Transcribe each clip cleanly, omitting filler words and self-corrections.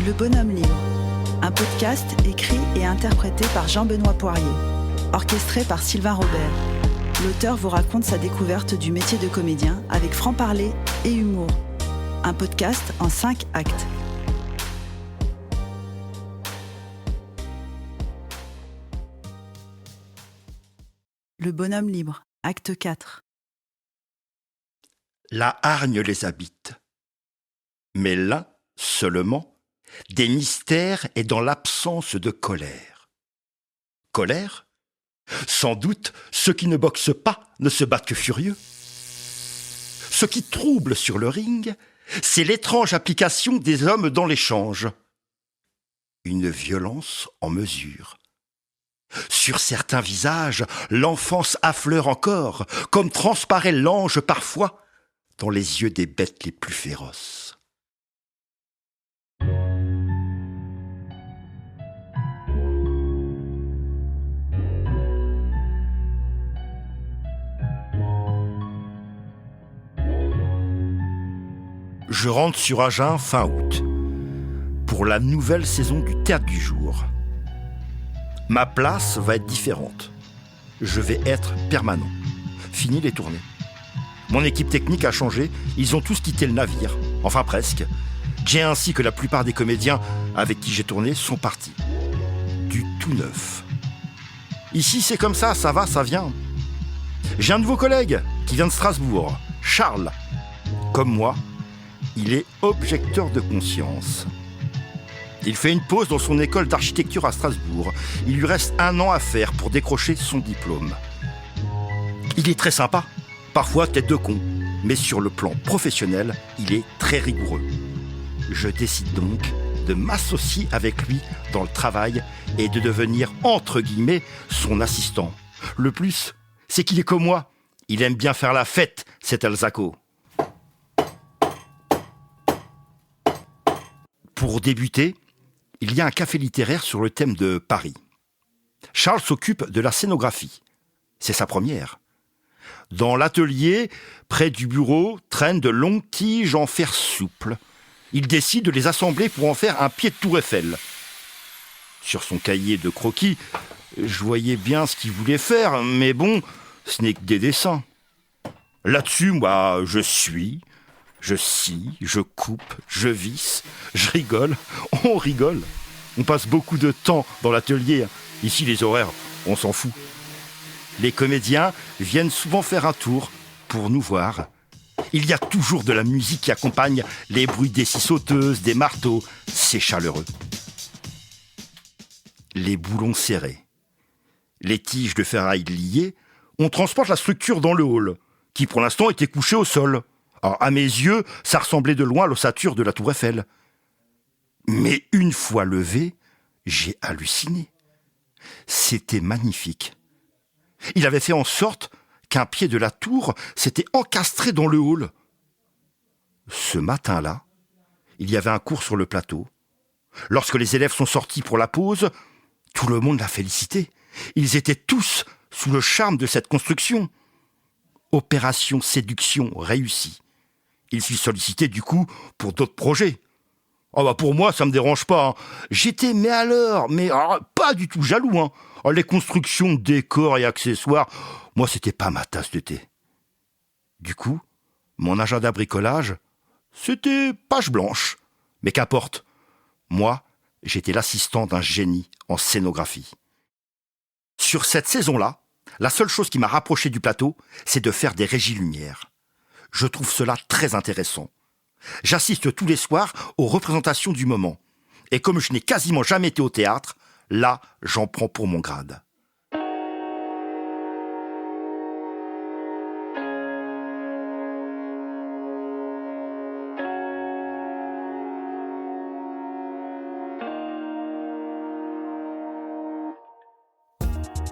Le Bonhomme Libre, un podcast écrit et interprété par Jean-Benoît Poirier, orchestré par Sylvain Robert. L'auteur vous raconte sa découverte du métier de comédien avec franc-parler et humour. Un podcast en 5 actes. Le Bonhomme Libre, acte 4. La hargne les habite. Mais l'un, seulement, des mystères est dans l'absence de colère. Colère ? Sans doute, ceux qui ne boxent pas ne se battent que furieux. Ce qui trouble sur le ring, c'est l'étrange application des hommes dans l'échange. Une violence en mesure. Sur certains visages, l'enfance affleure encore, comme transparaît l'ange parfois dans les yeux des bêtes les plus féroces. Je rentre sur Agen fin août, pour la nouvelle saison du Théâtre du Jour. Ma place va être différente. Je vais être permanent. Fini les tournées. Mon équipe technique a changé, ils ont tous quitté le navire. Enfin presque. J'ai ainsi que la plupart des comédiens avec qui j'ai tourné sont partis. Du tout neuf. Ici c'est comme ça va, ça vient. J'ai un nouveau collègue qui vient de Strasbourg, Charles. Comme moi, il est objecteur de conscience. Il fait une pause dans son école d'architecture à Strasbourg. Il lui reste 1 an à faire pour décrocher son diplôme. Il est très sympa, parfois tête de con, mais sur le plan professionnel, il est très rigoureux. Je décide donc de m'associer avec lui dans le travail et de devenir, entre guillemets, son assistant. Le plus, c'est qu'il est comme moi. Il aime bien faire la fête, cet Alzaco. Pour débuter, il y a un café littéraire sur le thème de Paris. Charles s'occupe de la scénographie. C'est sa première. Dans l'atelier, près du bureau, traînent de longues tiges en fer souple. Il décide de les assembler pour en faire un pied de tour Eiffel. Sur son cahier de croquis, je voyais bien ce qu'il voulait faire, mais bon, ce n'est que des dessins. Là-dessus, moi, je scie, je coupe, je visse, je rigole, on rigole. On passe beaucoup de temps dans l'atelier. Ici, les horaires, on s'en fout. Les comédiens viennent souvent faire un tour pour nous voir. Il y a toujours de la musique qui accompagne les bruits des scies sauteuses, des marteaux. C'est chaleureux. Les boulons serrés, les tiges de ferraille liées, on transporte la structure dans le hall, qui pour l'instant était couché au sol. Alors, à mes yeux, ça ressemblait de loin à l'ossature de la tour Eiffel. Mais une fois levé, j'ai halluciné. C'était magnifique. Il avait fait en sorte qu'un pied de la tour s'était encastré dans le hall. Ce matin-là, il y avait un cours sur le plateau. Lorsque les élèves sont sortis pour la pause, tout le monde l'a félicité. Ils étaient tous sous le charme de cette construction. Opération séduction réussie. Il fut sollicité du coup pour d'autres projets. Pour moi, ça me dérange pas. Hein. J'étais pas du tout jaloux. Hein. Les constructions, décors et accessoires, moi, c'était pas ma tasse de thé. Du coup, mon agenda bricolage, c'était page blanche. Mais qu'importe. Moi, j'étais l'assistant d'un génie en scénographie. Sur cette saison-là, la seule chose qui m'a rapproché du plateau, c'est de faire des régies lumière. Je trouve cela très intéressant. J'assiste tous les soirs aux représentations du moment. Et comme je n'ai quasiment jamais été au théâtre, là, j'en prends pour mon grade.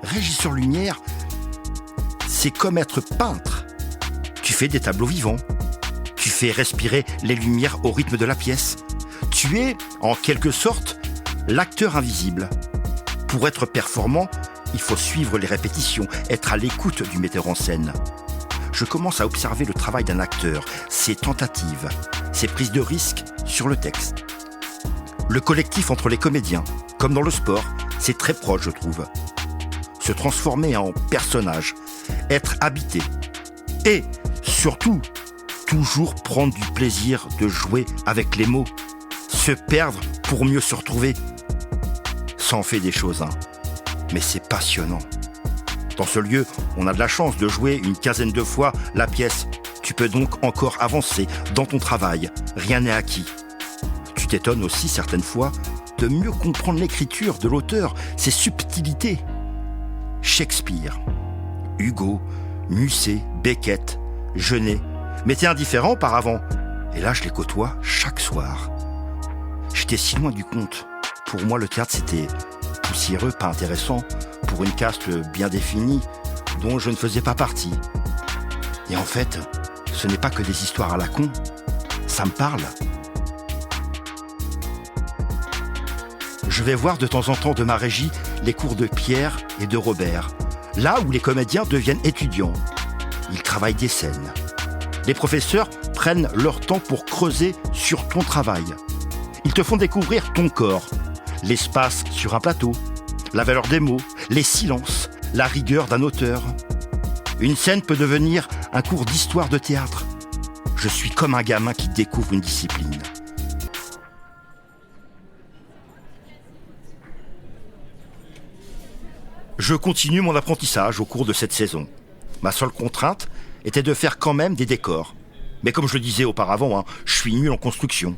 Régisseur lumière, c'est comme être peintre. Tu fais des tableaux vivants. Tu fais respirer les lumières au rythme de la pièce. Tu es, en quelque sorte, l'acteur invisible. Pour être performant, il faut suivre les répétitions, être à l'écoute du metteur en scène. Je commence à observer le travail d'un acteur, ses tentatives, ses prises de risques sur le texte. Le collectif entre les comédiens, comme dans le sport, c'est très proche, je trouve. Se transformer en personnage, être habité. Et, surtout, toujours prendre du plaisir de jouer avec les mots. Se perdre pour mieux se retrouver. Ça en fait des choses, hein. Mais c'est passionnant. Dans ce lieu, on a de la chance de jouer une quinzaine de fois la pièce. Tu peux donc encore avancer dans ton travail. Rien n'est acquis. Tu t'étonnes aussi certaines fois de mieux comprendre l'écriture de l'auteur, ses subtilités. Shakespeare, Hugo, Musset, Beckett, Genet m'étaient indifférents auparavant. Et là, je les côtoie chaque soir. J'étais si loin du compte. Pour moi, le théâtre, c'était poussiéreux, pas intéressant, pour une caste bien définie, dont je ne faisais pas partie. Et en fait, ce n'est pas que des histoires à la con. Ça me parle. Je vais voir de temps en temps de ma régie les cours de Pierre et de Robert, là où les comédiens deviennent étudiants. Ils travaillent des scènes. Les professeurs prennent leur temps pour creuser sur ton travail. Ils te font découvrir ton corps, l'espace sur un plateau, la valeur des mots, les silences, la rigueur d'un auteur. Une scène peut devenir un cours d'histoire de théâtre. Je suis comme un gamin qui découvre une discipline. Je continue mon apprentissage au cours de cette saison. Ma seule contrainte était de faire quand même des décors. Mais comme je le disais auparavant, je suis nul en construction.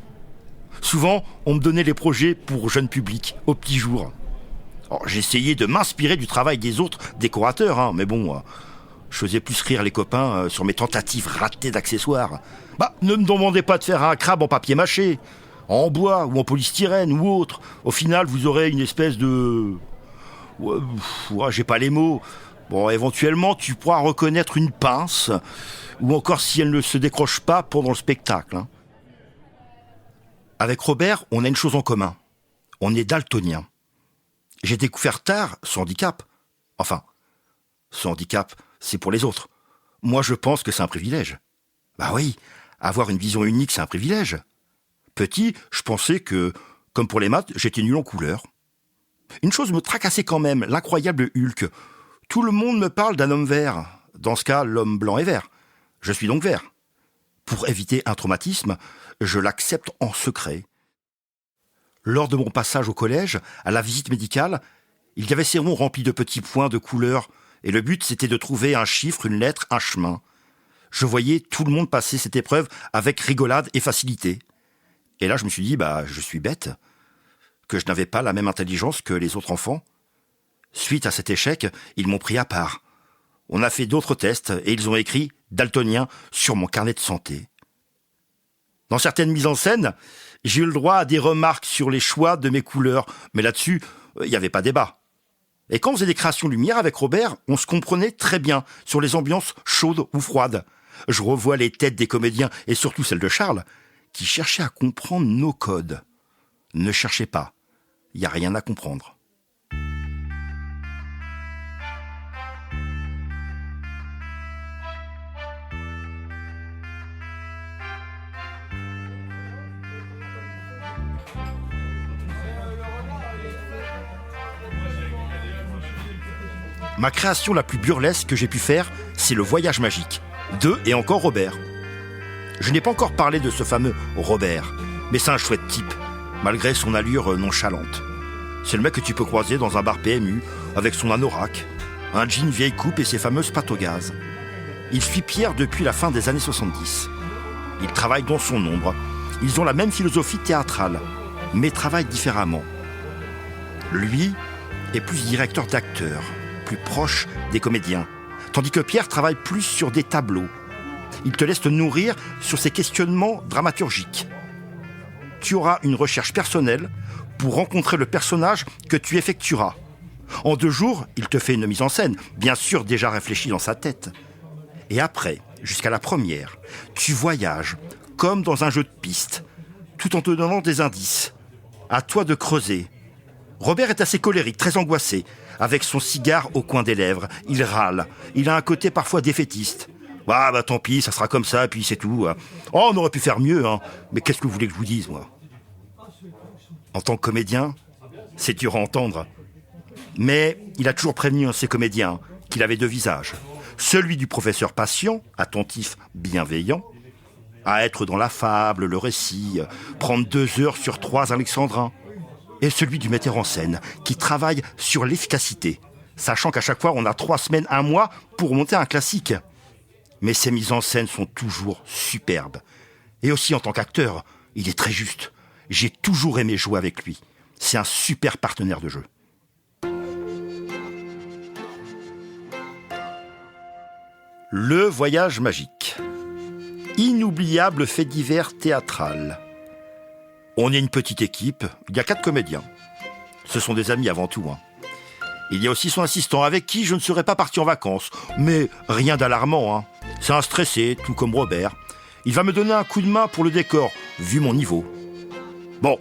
Souvent, on me donnait les projets pour jeune public, au petit jour. Alors, j'essayais de m'inspirer du travail des autres décorateurs, mais bon, je faisais plus rire les copains sur mes tentatives ratées d'accessoires. Ne me demandez pas de faire un crabe en papier mâché, en bois ou en polystyrène ou autre. Au final, vous aurez une espèce de... j'ai pas les mots. Bon, éventuellement, tu pourras reconnaître une pince, ou encore si elle ne se décroche pas pendant le spectacle. Avec Robert, on a une chose en commun. On est daltonien. J'ai découvert tard son handicap. Enfin, son handicap, c'est pour les autres. Moi, je pense que c'est un privilège. Oui, avoir une vision unique, c'est un privilège. Petit, je pensais que, comme pour les maths, j'étais nul en couleurs. Une chose me tracassait quand même, l'incroyable Hulk. Tout le monde me parle d'un homme vert. Dans ce cas, l'homme blanc est vert. Je suis donc vert. Pour éviter un traumatisme, je l'accepte en secret. Lors de mon passage au collège, à la visite médicale, il y avait ces ronds remplis de petits points de couleurs, et le but c'était de trouver un chiffre, une lettre, un chemin. Je voyais tout le monde passer cette épreuve avec rigolade et facilité. Et là je me suis dit, je suis bête, que je n'avais pas la même intelligence que les autres enfants. Suite à cet échec, ils m'ont pris à part. On a fait d'autres tests et ils ont écrit « daltonien » sur mon carnet de santé. Dans certaines mises en scène, j'ai eu le droit à des remarques sur les choix de mes couleurs, mais là-dessus, il n'y avait pas débat. Et quand on faisait des créations lumière avec Robert, on se comprenait très bien sur les ambiances chaudes ou froides. Je revois les têtes des comédiens, et surtout celle de Charles, qui cherchaient à comprendre nos codes. Ne cherchez pas, il n'y a rien à comprendre. Ma création la plus burlesque que j'ai pu faire, c'est le voyage magique. De et encore Robert. Je n'ai pas encore parlé de ce fameux Robert, mais c'est un chouette type, malgré son allure nonchalante. C'est le mec que tu peux croiser dans un bar PMU, avec son anorak, un jean vieille coupe et ses fameuses pattes au gaz. Il suit Pierre depuis la fin des années 70. Il travaille dans son ombre. Ils ont la même philosophie théâtrale, mais travaillent différemment. Lui est plus directeur d'acteurs, plus proche des comédiens, tandis que Pierre travaille plus sur des tableaux. Il te laisse te nourrir sur ses questionnements dramaturgiques. Tu auras une recherche personnelle pour rencontrer le personnage que tu effectueras. En 2 jours, il te fait une mise en scène, bien sûr déjà réfléchie dans sa tête. Et après, jusqu'à la première, tu voyages, comme dans un jeu de piste, tout en te donnant des indices. À toi de creuser. Robert est assez colérique, très angoissé, avec son cigare au coin des lèvres. Il râle. Il a un côté parfois défaitiste. Tant pis, ça sera comme ça, puis c'est tout. Oh, on aurait pu faire mieux, mais qu'est-ce que vous voulez que je vous dise, moi ? En tant que comédien, c'est dur à entendre. Mais il a toujours prévenu ses comédiens qu'il avait deux visages. Celui du professeur patient, attentif, bienveillant, à être dans la fable, le récit, prendre 2 heures sur 3 alexandrins. Et celui du metteur en scène, qui travaille sur l'efficacité, sachant qu'à chaque fois on a 3 semaines, 1 mois pour monter un classique. Mais ses mises en scène sont toujours superbes. Et aussi en tant qu'acteur, il est très juste. J'ai toujours aimé jouer avec lui. C'est un super partenaire de jeu. Le voyage magique. Inoubliable fait divers théâtral. On est une petite équipe, il y a 4 comédiens. Ce sont des amis avant tout. Il y a aussi son assistant avec qui je ne serais pas parti en vacances. Mais rien d'alarmant. C'est un stressé, tout comme Robert. Il va me donner un coup de main pour le décor, vu mon niveau. Bon,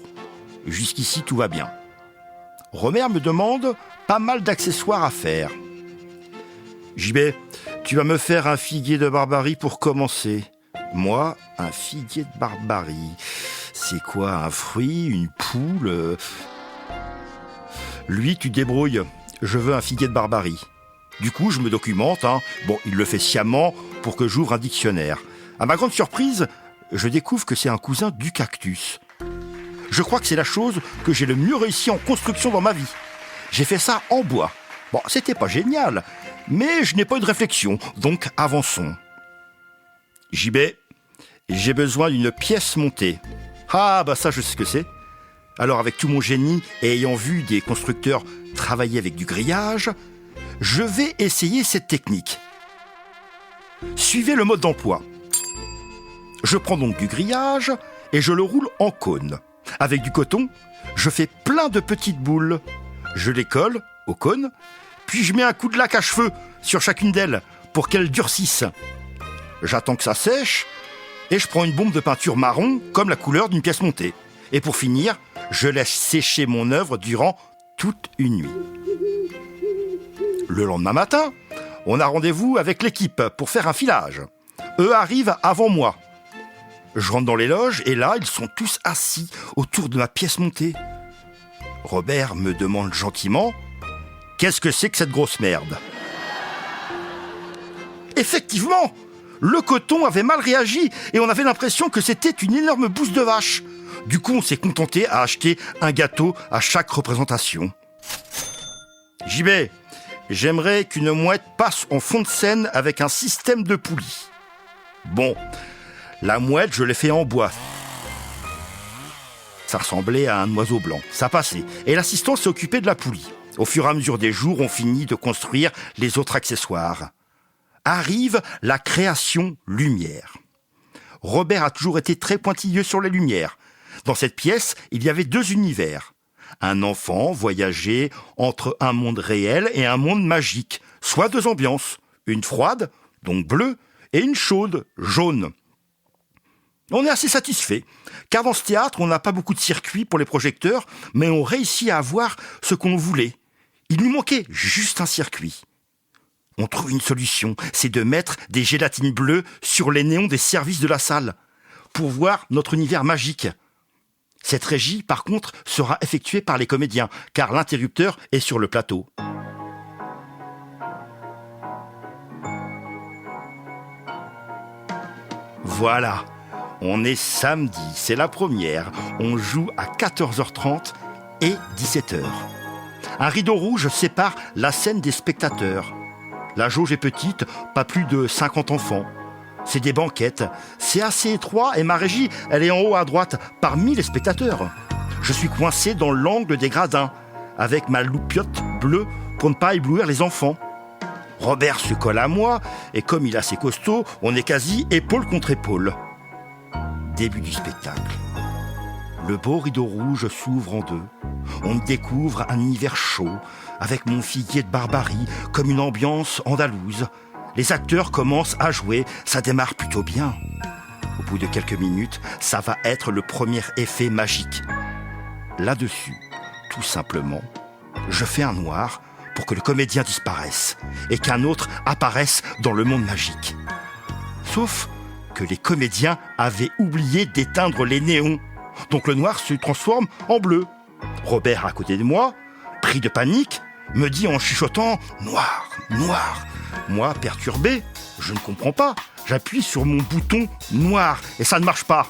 jusqu'ici tout va bien. Robert me demande pas mal d'accessoires à faire. JB, tu vas me faire un figuier de barbarie pour commencer. Moi, un figuier de barbarie. C'est quoi, un fruit, une poule Lui, tu te débrouilles. Je veux un figuier de barbarie. Du coup, je me documente. Bon, il le fait sciemment pour que j'ouvre un dictionnaire. À ma grande surprise, je découvre que c'est un cousin du cactus. Je crois que c'est la chose que j'ai le mieux réussi en construction dans ma vie. J'ai fait ça en bois. Bon, c'était pas génial, mais je n'ai pas eu de réflexion, donc avançons. JB, j'ai besoin d'une pièce montée. Ah, bah ça, je sais ce que c'est. Alors, avec tout mon génie et ayant vu des constructeurs travailler avec du grillage, je vais essayer cette technique. Suivez le mode d'emploi. Je prends donc du grillage et je le roule en cône. Avec du coton, je fais plein de petites boules. Je les colle au cône, puis je mets un coup de laque à cheveux sur chacune d'elles pour qu'elles durcissent. J'attends que ça sèche et je prends une bombe de peinture marron comme la couleur d'une pièce montée. Et pour finir, je laisse sécher mon œuvre durant toute une nuit. Le lendemain matin, on a rendez-vous avec l'équipe pour faire un filage. Eux arrivent avant moi. Je rentre dans les loges et là, ils sont tous assis autour de ma pièce montée. Robert me demande gentiment « Qu'est-ce que c'est que cette grosse merde ?» Effectivement, le coton avait mal réagi et on avait l'impression que c'était une énorme bouse de vache. Du coup, on s'est contenté à acheter un gâteau à chaque représentation. JB, j'aimerais qu'une mouette passe en fond de scène avec un système de poulies. Bon, la mouette, je l'ai fait en bois. Ça ressemblait à un oiseau blanc. Ça passait. Et l'assistant s'est occupé de la poulie. Au fur et à mesure des jours, on finit de construire les autres accessoires. Arrive la création lumière. Robert a toujours été très pointilleux sur les lumières. Dans cette pièce, il y avait 2 univers. Un enfant voyageait entre un monde réel et un monde magique, soit 2 ambiances. Une froide, donc bleue, et une chaude, jaune. On est assez satisfait, car dans ce théâtre, on n'a pas beaucoup de circuits pour les projecteurs, mais on réussit à avoir ce qu'on voulait. Il nous manquait juste un circuit. On trouve une solution, c'est de mettre des gélatines bleues sur les néons des services de la salle, pour voir notre univers magique. Cette régie, par contre, sera effectuée par les comédiens, car l'interrupteur est sur le plateau. Voilà. On est samedi, c'est la première. On joue à 14h30 et 17h. Un rideau rouge sépare la scène des spectateurs. La jauge est petite, pas plus de 50 enfants. C'est des banquettes, c'est assez étroit et ma régie, elle est en haut à droite, parmi les spectateurs. Je suis coincé dans l'angle des gradins, avec ma loupiote bleue pour ne pas éblouir les enfants. Robert se colle à moi, et comme il est assez costaud, on est quasi épaule contre épaule. Début du spectacle. Le beau rideau rouge s'ouvre en 2. On découvre un univers chaud, avec mon figuier de barbarie, comme une ambiance andalouse. Les acteurs commencent à jouer, ça démarre plutôt bien. Au bout de quelques minutes, ça va être le premier effet magique. Là-dessus, tout simplement, je fais un noir pour que le comédien disparaisse et qu'un autre apparaisse dans le monde magique. Sauf que les comédiens avaient oublié d'éteindre les néons. Donc le noir se transforme en bleu. Robert, à côté de moi, pris de panique, me dit en chuchotant « Noir, noir ». Moi, perturbé, je ne comprends pas. J'appuie sur mon bouton « Noir » et ça ne marche pas.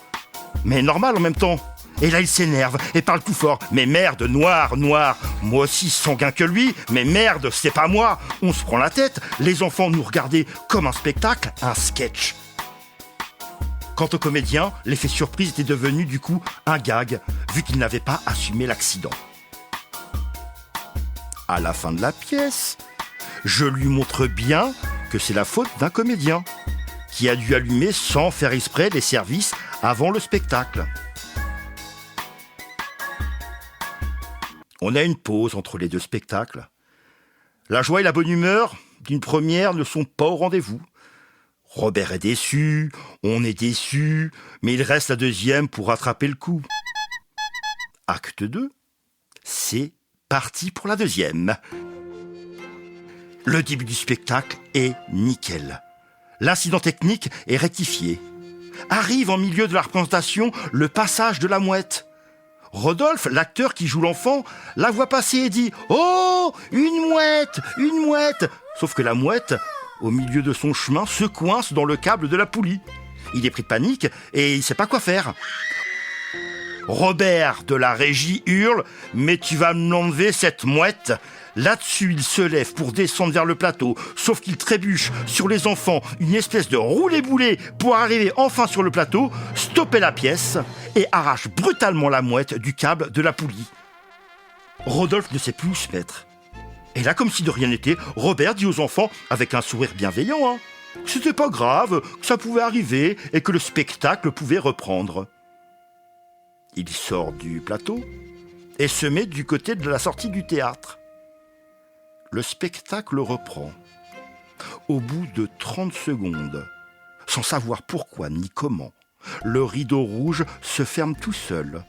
Mais normal en même temps. Et là, il s'énerve et parle tout fort. « Mais merde, noir, noir !» Moi aussi sanguin que lui. « Mais merde, c'est pas moi !» On se prend la tête. Les enfants nous regardaient comme un spectacle, un sketch. Quant au comédien, l'effet surprise était devenu du coup un gag, vu qu'il n'avait pas assumé l'accident. À la fin de la pièce, je lui montre bien que c'est la faute d'un comédien qui a dû allumer sans faire exprès les services avant le spectacle. On a une pause entre les deux spectacles. La joie et la bonne humeur d'une première ne sont pas au rendez-vous. Robert est déçu, on est déçu, mais il reste la deuxième pour rattraper le coup. Acte 2, c'est parti pour la deuxième. Le début du spectacle est nickel. L'incident technique est rectifié. Arrive en milieu de la représentation le passage de la mouette. Rodolphe, l'acteur qui joue l'enfant, la voit passer et dit « Oh, une mouette, une mouette !» Sauf que la mouette, au milieu de son chemin, se coince dans le câble de la poulie. Il est pris de panique et il ne sait pas quoi faire. Robert de la régie hurle « Mais tu vas m'enlever cette mouette !» Là-dessus, il se lève pour descendre vers le plateau, sauf qu'il trébuche sur les enfants, une espèce de roulé-boulé pour arriver enfin sur le plateau, stopper la pièce et arrache brutalement la mouette du câble de la poulie. Rodolphe ne sait plus où se mettre. Et là, comme si de rien n'était, Robert dit aux enfants, avec un sourire bienveillant, que c'était pas grave, que ça pouvait arriver et que le spectacle pouvait reprendre. Il sort du plateau et se met du côté de la sortie du théâtre. Le spectacle reprend. Au bout de 30 secondes, sans savoir pourquoi ni comment, le rideau rouge se ferme tout seul,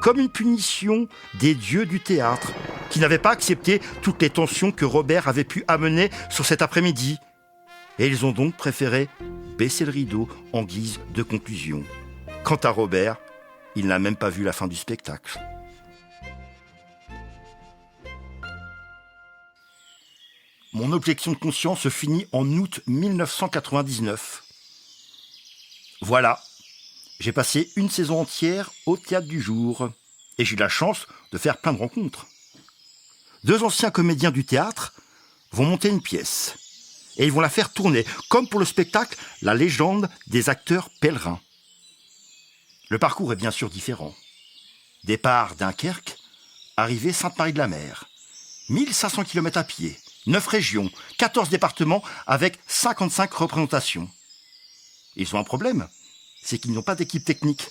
comme une punition des dieux du théâtre, qui n'avaient pas accepté toutes les tensions que Robert avait pu amener sur cet après-midi. Et ils ont donc préféré baisser le rideau en guise de conclusion. Quant à Robert, il n'a même pas vu la fin du spectacle. Mon objection de conscience se finit en août 1999. Voilà, j'ai passé une saison entière au Théâtre du Jour et j'ai eu la chance de faire plein de rencontres. 2 anciens comédiens du théâtre vont monter une pièce et ils vont la faire tourner, comme pour le spectacle La légende des acteurs pèlerins. Le parcours est bien sûr différent. Départ Dunkerque, arrivée Sainte-Marie-de-la-Mer, 1500 km à pied, 9 régions, 14 départements avec 55 représentations. Ils ont un problème, c'est qu'ils n'ont pas d'équipe technique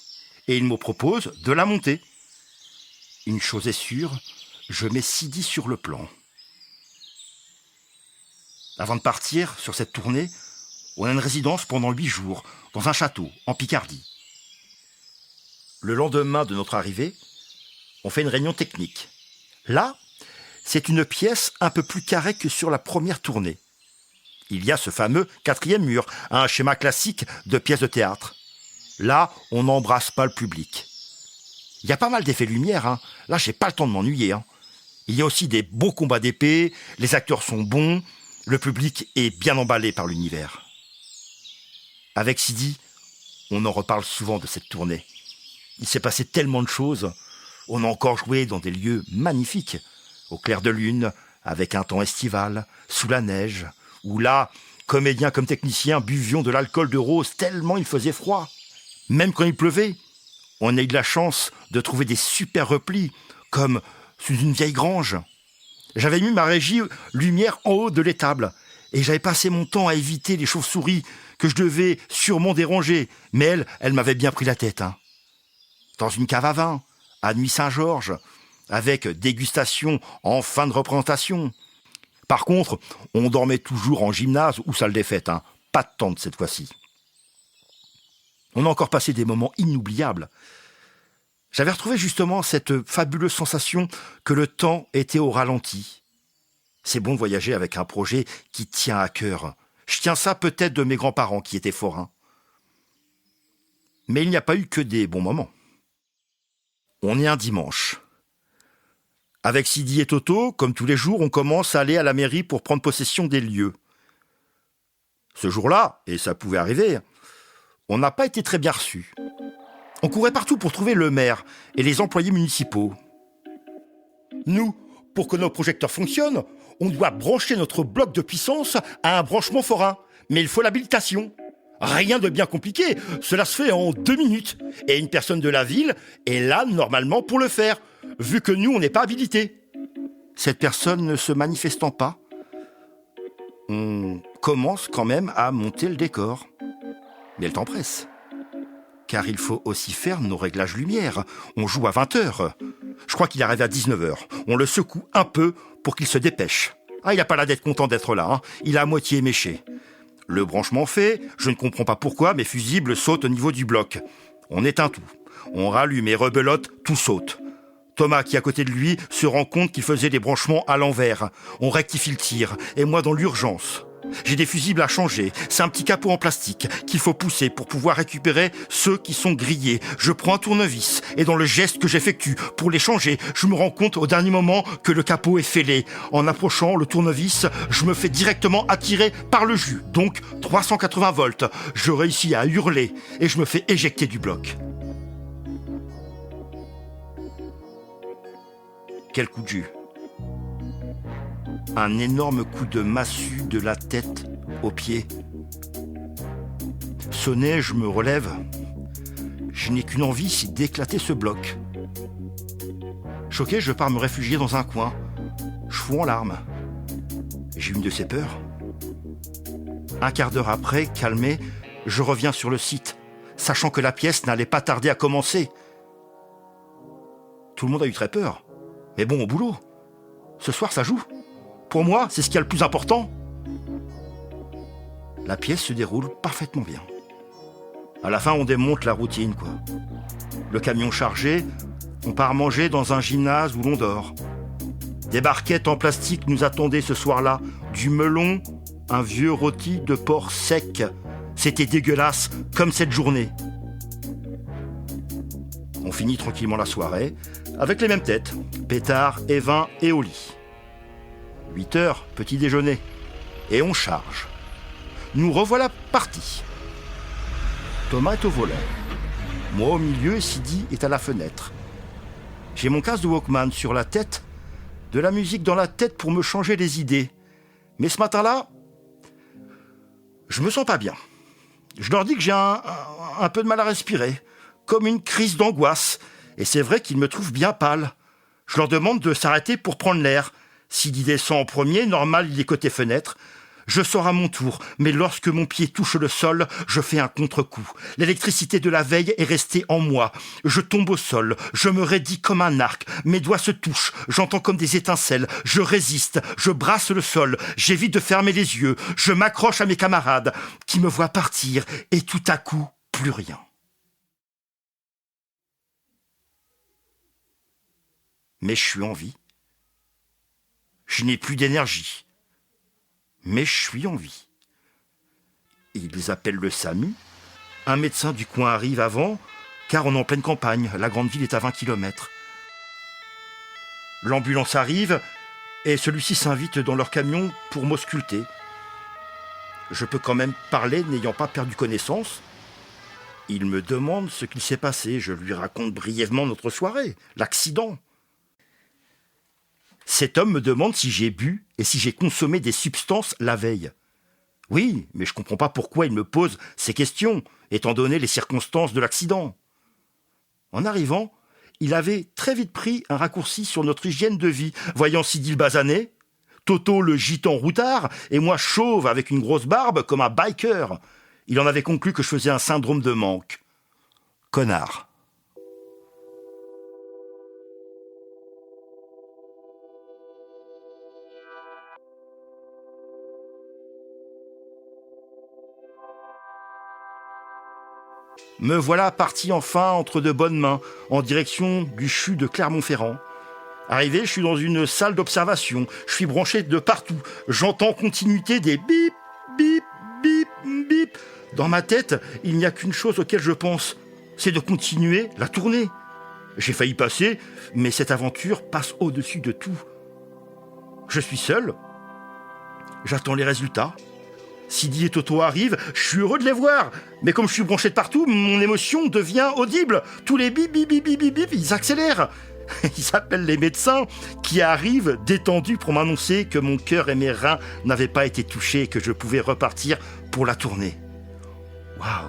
et ils me proposent de la monter. Une chose est sûre, je mets Sidi sur le plan. Avant de partir sur cette tournée, on a une résidence pendant 8 jours dans un château en Picardie. Le lendemain de notre arrivée, on fait une réunion technique. Là, c'est une pièce un peu plus carrée que sur la première tournée. Il y a ce fameux 4e mur, un schéma classique de pièce de théâtre. Là, on n'embrasse pas le public. Il y a pas mal d'effets lumière. Là, j'ai pas le temps de m'ennuyer. Il y a aussi des beaux combats d'épée, les acteurs sont bons, le public est bien emballé par l'univers. Avec Sidi, on en reparle souvent de cette tournée. Il s'est passé tellement de choses. On a encore joué dans des lieux magnifiques. Au clair de lune, avec un temps estival, sous la neige, où là, comédiens comme techniciens, buvions de l'alcool de rose tellement il faisait froid. Même quand il pleuvait, on a eu de la chance de trouver des super replis, comme sous une vieille grange. J'avais mis ma régie lumière en haut de l'étable, et j'avais passé mon temps à éviter les chauves-souris que je devais sûrement déranger, mais elle m'avait bien pris la tête. Dans une cave à vin, à Nuit-Saint-Georges, avec dégustation en fin de représentation. Par contre, on dormait toujours en gymnase ou salle des fêtes, pas de tente cette fois-ci. On a encore passé des moments inoubliables. J'avais retrouvé justement cette fabuleuse sensation que le temps était au ralenti. C'est bon de voyager avec un projet qui tient à cœur. Je tiens ça peut-être de mes grands-parents qui étaient forains. Mais il n'y a pas eu que des bons moments. On est un dimanche. Avec Sidi et Toto, comme tous les jours, on commence à aller à la mairie pour prendre possession des lieux. Ce jour-là, et ça pouvait arriver, on n'a pas été très bien reçus. On courait partout pour trouver le maire et les employés municipaux. Nous, pour que nos projecteurs fonctionnent, on doit brancher notre bloc de puissance à un branchement forain. Mais il faut l'habilitation. Rien de bien compliqué, cela se fait en 2 minutes. Et une personne de la ville est là normalement pour le faire, vu que nous, on n'est pas habilités. Cette personne ne se manifestant pas, on commence quand même à monter le décor. Mais le temps presse. Car il faut aussi faire nos réglages lumière. On joue à 20h. Je crois qu'il arrive à 19h. On le secoue un peu pour qu'il se dépêche. Ah, il n'a pas l'air d'être content d'être là, hein. Il est à moitié éméché. Le branchement fait, je ne comprends pas pourquoi mes fusibles sautent au niveau du bloc. On éteint tout. On rallume et rebelote, tout saute. Thomas, qui est à côté de lui, se rend compte qu'il faisait des branchements à l'envers. On rectifie le tir, et moi dans l'urgence. J'ai des fusibles à changer. C'est un petit capot en plastique qu'il faut pousser pour pouvoir récupérer ceux qui sont grillés. Je prends un tournevis et dans le geste que j'effectue pour les changer, je me rends compte au dernier moment que le capot est fêlé. En approchant le tournevis, je me fais directement attirer par le jus, donc 380 volts. Je réussis à hurler et je me fais éjecter du bloc. Quel coup de jus! Un énorme coup de massue de la tête aux pieds. Sonné, je me relève. Je n'ai qu'une envie, c'est d'éclater ce bloc. Choqué, je pars me réfugier dans un coin. Je fous en larmes. J'ai une de ces peurs. Un quart d'heure après, calmé, je reviens sur le site, sachant que la pièce n'allait pas tarder à commencer. Tout le monde a eu très peur. Mais bon, au boulot. Ce soir, ça joue. Pour moi, c'est ce qui est le plus important. La pièce se déroule parfaitement bien. À la fin, on démonte la routine, quoi. Le camion chargé, on part manger dans un gymnase où l'on dort. Des barquettes en plastique nous attendaient ce soir-là. Du melon, un vieux rôti de porc sec. C'était dégueulasse, comme cette journée. On finit tranquillement la soirée, avec les mêmes têtes. Pétard et vin et au lit. 8h, petit déjeuner. Et on charge. Nous revoilà partis. Thomas est au volant. Moi au milieu et Sidi est à la fenêtre. J'ai mon casque de Walkman sur la tête, de la musique dans la tête pour me changer les idées. Mais ce matin-là, je me sens pas bien. Je leur dis que j'ai un peu de mal à respirer, comme une crise d'angoisse. Et c'est vrai qu'ils me trouvent bien pâle. Je leur demande de s'arrêter pour prendre l'air. Sidi descend en premier, normal, il est côté fenêtre. Je sors à mon tour, mais lorsque mon pied touche le sol, je fais un contre-coup. L'électricité de la veille est restée en moi. Je tombe au sol, je me raidis comme un arc, mes doigts se touchent, j'entends comme des étincelles, je résiste, je brasse le sol, j'évite de fermer les yeux, je m'accroche à mes camarades, qui me voient partir, et tout à coup, plus rien. Mais je suis en vie. Je n'ai plus d'énergie. Mais je suis en vie. Ils appellent le SAMU. Un médecin du coin arrive avant, car on est en pleine campagne. La grande ville est à 20 km. L'ambulance arrive, et celui-ci s'invite dans leur camion pour m'ausculter. Je peux quand même parler, n'ayant pas perdu connaissance. Il me demande ce qu'il s'est passé. Je lui raconte brièvement notre soirée, l'accident. Cet homme me demande si j'ai bu et si j'ai consommé des substances la veille. Oui, mais je ne comprends pas pourquoi il me pose ces questions, étant donné les circonstances de l'accident. En arrivant, il avait très vite pris un raccourci sur notre hygiène de vie, voyant Sidi le basané, Toto le gitan routard, et moi chauve avec une grosse barbe comme un biker. Il en avait conclu que je faisais un syndrome de manque. Connard. Me voilà parti enfin entre de bonnes mains, en direction du CHU de Clermont-Ferrand. Arrivé, je suis dans une salle d'observation. Je suis branché de partout. J'entends en continuité des bip, bip, bip, bip. Dans ma tête, il n'y a qu'une chose auquel je pense, c'est de continuer la tournée. J'ai failli passer, mais cette aventure passe au-dessus de tout. Je suis seul. J'attends les résultats. Sidi et Toto arrivent, je suis heureux de les voir. Mais comme je suis branché de partout, mon émotion devient audible. Tous les bip, bip, bip, bip, bip, bip, ils accélèrent. Ils appellent les médecins qui arrivent détendus pour m'annoncer que mon cœur et mes reins n'avaient pas été touchés et que je pouvais repartir pour la tournée. Waouh!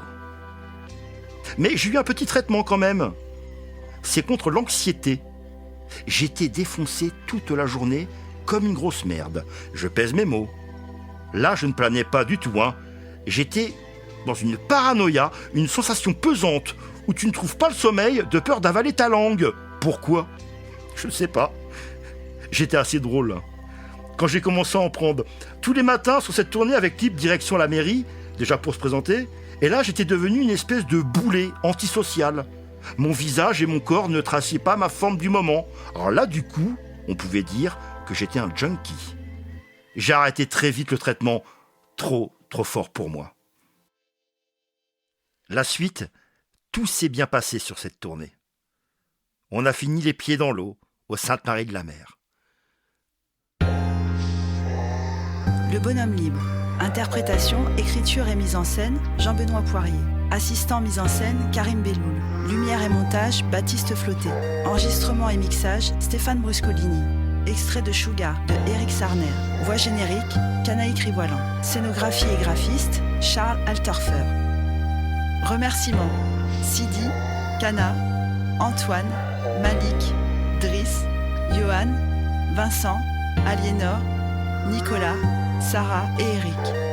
Mais j'ai eu un petit traitement quand même. C'est contre l'anxiété. J'étais défoncé toute la journée comme une grosse merde. Je pèse mes mots. Là, je ne planais pas du tout. J'étais dans une paranoïa, une sensation pesante où tu ne trouves pas le sommeil de peur d'avaler ta langue. Pourquoi ? Je ne sais pas. J'étais assez drôle. Quand j'ai commencé à en prendre tous les matins sur cette tournée avec Clip direction la mairie, déjà pour se présenter, et là j'étais devenu une espèce de boulet antisocial. Mon visage et mon corps ne traçaient pas ma forme du moment. Alors là, du coup, on pouvait dire que j'étais un junkie. J'ai arrêté très vite le traitement, trop fort pour moi. La suite, tout s'est bien passé sur cette tournée. On a fini les pieds dans l'eau, au Sainte-Marie de la Mer. Le bonhomme libre. Interprétation, écriture et mise en scène, Jean-Benoît Poirier. Assistant mise en scène, Karim Belloul. Lumière et montage, Baptiste Flotté. Enregistrement et mixage, Stéphane Bruscolini. Extrait de Sugar, de Eric Sarner. Voix générique, Canaïque Rivoilan. Scénographie et graphiste, Charles Alterfer. Remerciements, Sidi, Kana, Antoine, Malik, Driss, Johan, Vincent, Aliénor, Nicolas, Sarah et Eric.